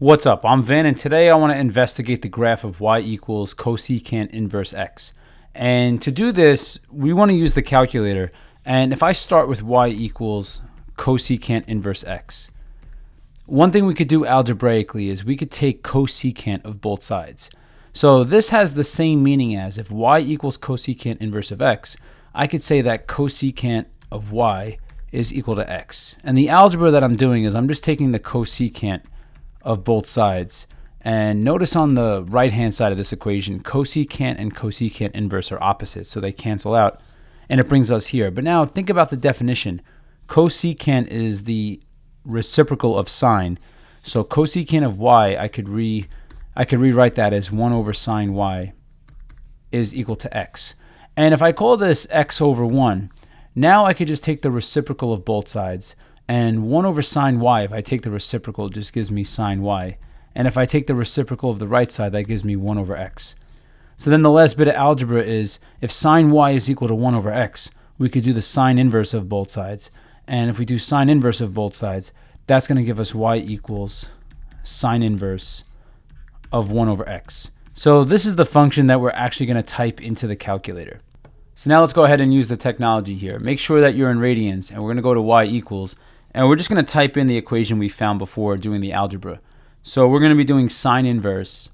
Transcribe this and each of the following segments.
What's up? I'm Vin, and today I want to investigate the graph of y equals cosecant inverse x. And to do this, we want to use the calculator. And if I start with y equals cosecant inverse x, one thing we could do algebraically is we could take cosecant of both sides. So this has the same meaning as if y equals cosecant inverse of x, I could say that cosecant of y is equal to x. And the algebra that I'm doing is I'm just taking the cosecant of both sides. And notice on the right hand side of this equation, cosecant and cosecant inverse are opposites, so they cancel out, and it brings us here. But now think about the definition. Cosecant is the reciprocal of sine. So cosecant of y, I could rewrite that as 1 over sine y is equal to x. And if I call this x over 1, now I could just take the reciprocal of both sides. And 1 over sine y, if I take the reciprocal, just gives me sine y. And if I take the reciprocal of the right side, that gives me 1 over x. So then the last bit of algebra is, if sine y is equal to 1 over x, we could do the sine inverse of both sides. And if we do sine inverse of both sides, that's going to give us y equals sine inverse of 1 over x. So this is the function that we're actually going to type into the calculator. So now let's go ahead and use the technology here. Make sure that you're in radians, and we're going to go to y equals. And we're just going to type in the equation we found before doing the algebra. So we're going to be doing sine inverse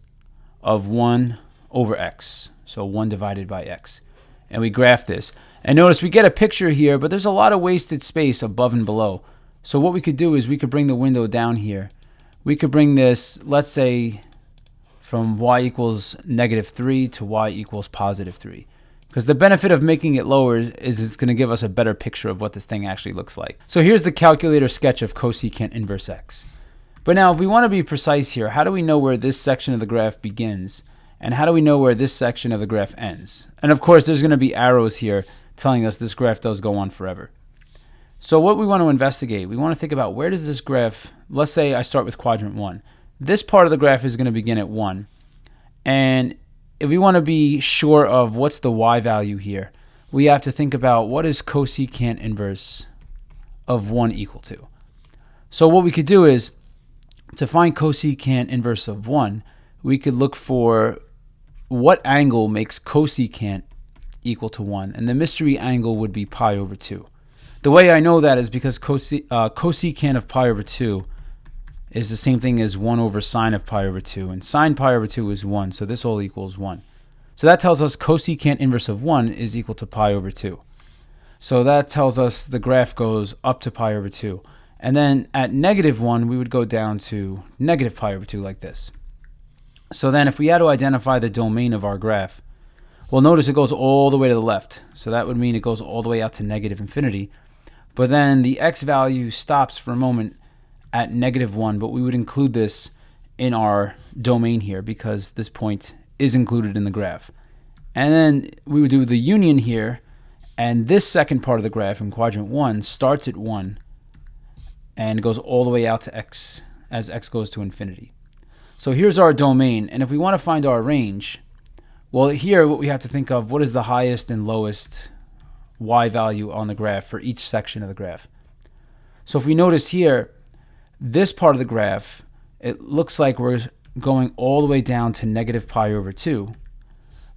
of 1 over x. So 1 divided by x. And we graph this. And notice we get a picture here, but there's a lot of wasted space above and below. So what we could do is we could bring the window down here. We could bring this, let's say, from y equals -3 to y equals +3. Because the benefit of making it lower is it's going to give us a better picture of what this thing actually looks like. So here's the calculator sketch of cosecant inverse x. But now if we want to be precise here, how do we know where this section of the graph begins? And how do we know where this section of the graph ends? And of course there's going to be arrows here telling us this graph does go on forever. So what we want to investigate, we want to think about where does this graph, let's say I start with quadrant 1. This part of the graph is going to begin at 1. And if we want to be sure of what's the y value here, we have to think about what is cosecant inverse of 1 equal to. So what we could do is, to find cosecant inverse of 1, we could look for what angle makes cosecant equal to 1, and the mystery angle would be pi over 2. The way I know that is because cosecant of pi over 2 is the same thing as 1 over sine of pi over 2, and sine pi over 2 is 1, so this all equals 1. So that tells us cosecant inverse of 1 is equal to pi over 2. So that tells us the graph goes up to pi over 2. And then at -1, we would go down to negative pi over 2 like this. So then if we had to identify the domain of our graph, well, notice it goes all the way to the left. So that would mean it goes all the way out to -infinity. But then the x value stops for a moment at -1, but we would include this in our domain here because this point is included in the graph. And then we would do the union here, and this second part of the graph in quadrant 1 starts at 1 and goes all the way out to x as x goes to infinity. So here's our domain, and if we want to find our range, well, here what we have to think of, what is the highest and lowest y value on the graph for each section of the graph. So if we notice here, this part of the graph, it looks like we're going all the way down to -pi over 2.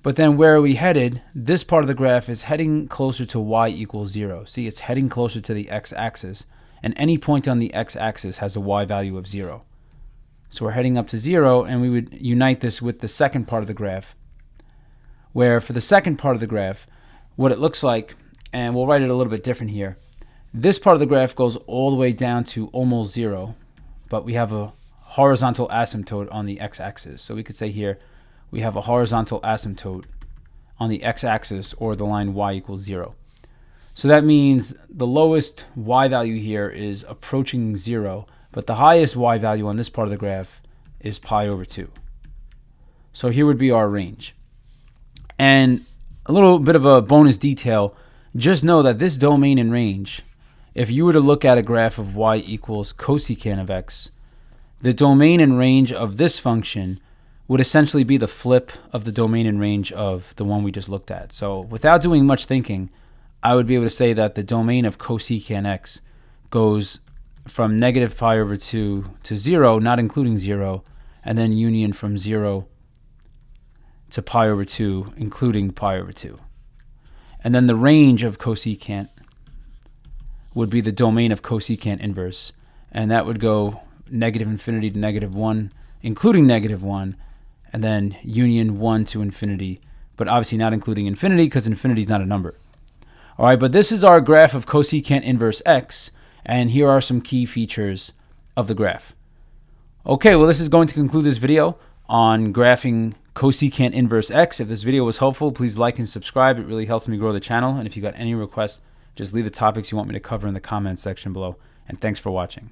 But then where are we headed? This part of the graph is heading closer to y equals 0. See, it's heading closer to the x-axis, and any point on the x-axis has a y value of 0. So we're heading up to 0, and we would unite this with the second part of the graph, where for the second part of the graph, what it looks like, and we'll write it a little bit different here, this part of the graph goes all the way down to almost 0, but we have a horizontal asymptote on the x-axis. So we could say here we have a horizontal asymptote on the x-axis, or the line y equals 0. So that means the lowest y value here is approaching 0, but the highest y value on this part of the graph is pi over 2. So here would be our range. And a little bit of a bonus detail, just know that this domain and range, if you were to look at a graph of y equals cosecant of x, the domain and range of this function would essentially be the flip of the domain and range of the one we just looked at. So without doing much thinking, I would be able to say that the domain of cosecant x goes from negative pi over 2 to 0, not including 0, and then union from 0 to pi over 2, including pi over 2. And then the range of cosecant would be the domain of cosecant inverse, and that would go negative infinity to negative 1, including negative 1, and then union 1 to infinity, but obviously not including infinity because infinity is not a number. All right, but this is our graph of cosecant inverse x, and here are some key features of the graph. Okay, well, this is going to conclude this video on graphing cosecant inverse x. If this video was helpful, please like and subscribe. It really helps me grow the channel. And if you got any requests, just leave the topics you want me to cover in the comments section below. And thanks for watching.